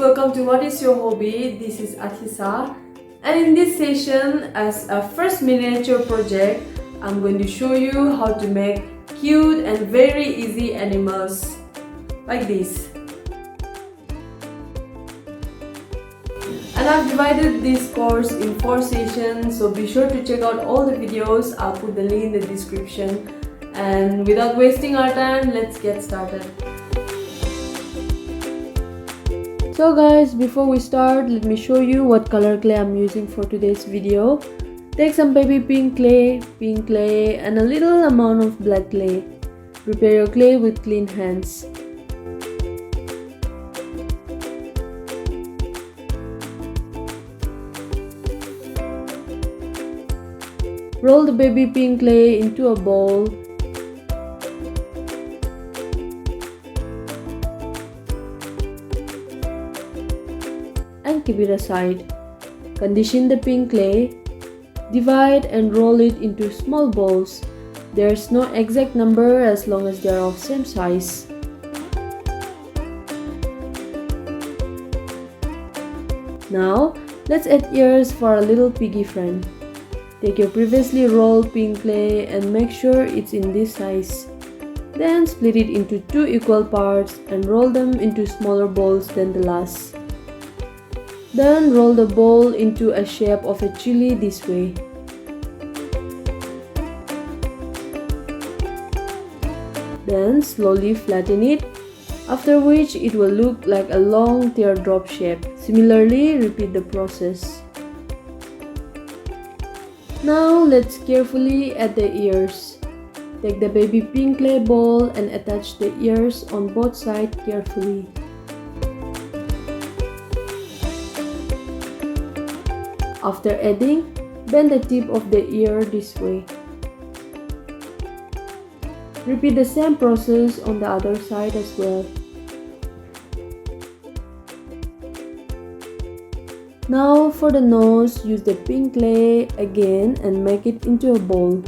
welcome to What is Your Hobby? This is Athisa, and in this session, as a first miniature project, I'm going to show you how to make cute and very easy animals like this. And I've divided this course in 4 sessions, so be sure to check out all the videos. I'll put the link in the description. And without wasting our time, let's get started. So guys, before we start, let me show you what color clay I'm using for today's video. Take some baby pink clay and a little amount of black clay. Prepare your clay with clean hands. Roll the baby pink clay into a bowl. And keep it aside. Condition the pink clay. Divide and roll it into small balls. There's no exact number as long as they are of same size. Now, let's add ears for our little piggy friend. Take your previously rolled pink clay and make sure it's in this size. Then split it into 2 equal parts and roll them into smaller balls than the last. Then roll the ball into a shape of a chili this way. Then slowly flatten it, after which it will look like a long teardrop shape. Similarly, repeat the process. Now let's carefully add the ears. Take the baby pink clay ball and attach the ears on both sides carefully. After adding, bend the tip of the ear this way. Repeat the same process on the other side as well. Now for the nose, use the pink clay again and make it into a ball.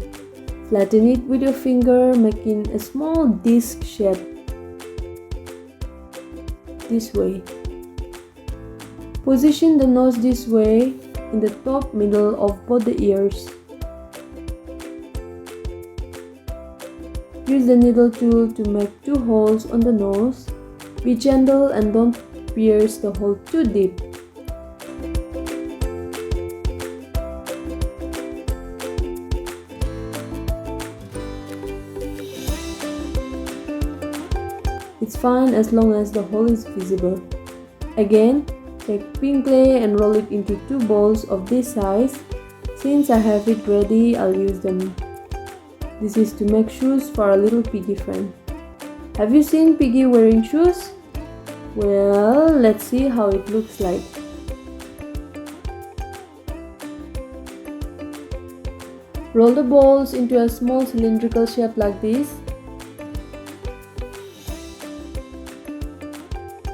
Flatten it with your finger, making a small disc shape this way. Position the nose this way in the top middle of both the ears. Use the needle tool to make 2 holes on the nose. Be gentle and don't pierce the hole too deep. It's fine as long as the hole is visible. Again, take pink clay and roll it into 2 balls of this size. Since I have it ready, I'll use them. This is to make shoes for our little piggy friend. Have you seen Piggy wearing shoes? Well, let's see how it looks like. Roll the balls into a small cylindrical shape like this.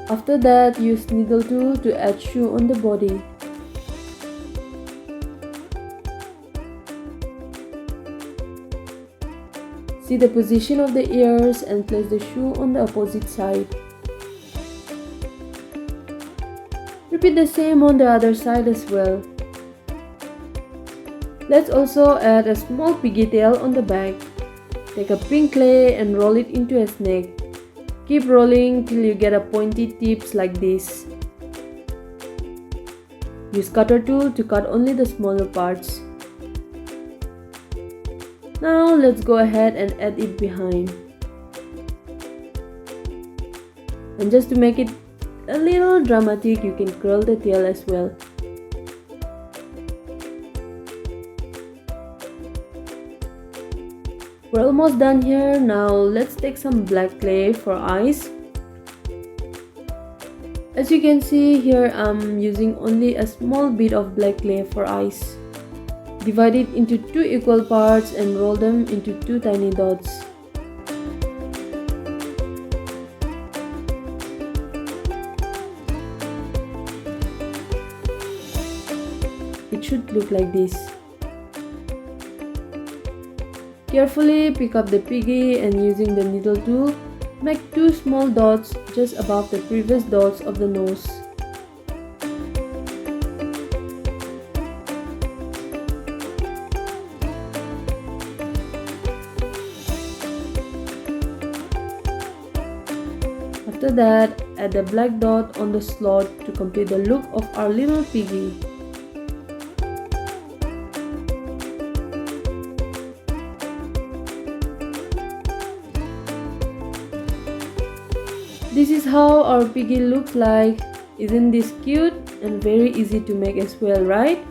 After that, use needle tool to add shoe on the body. See the position of the ears and place the shoe on the opposite side. Repeat the same on the other side as well. Let's also add a small piggy tail on the back. Take a pink clay and roll it into a snake. Keep rolling till you get a pointy tips like this. Use cutter tool to cut only the smaller parts. Now let's go ahead and add it behind. And just to make it a little dramatic, you can curl the tail as well. We're almost done here. Now let's take some black clay for eyes. As you can see here, I'm using only a small bit of black clay for eyes. Divide it into 2 equal parts and roll them into 2 tiny dots. It should look like this. Carefully pick up the piggy and using the needle tool, make 2 small dots just above the previous dots of the nose. After that, add the black dot on the slot to complete the look of our little piggy. This is how our piggy looks like. Isn't this cute and very easy to make as well, right?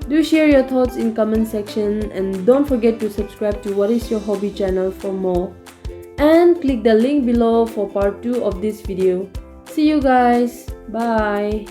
Do share your thoughts in comment section and don't forget to subscribe to What Is Your Hobby channel for more. And click the link below for part 2 of this video. See you guys. Bye.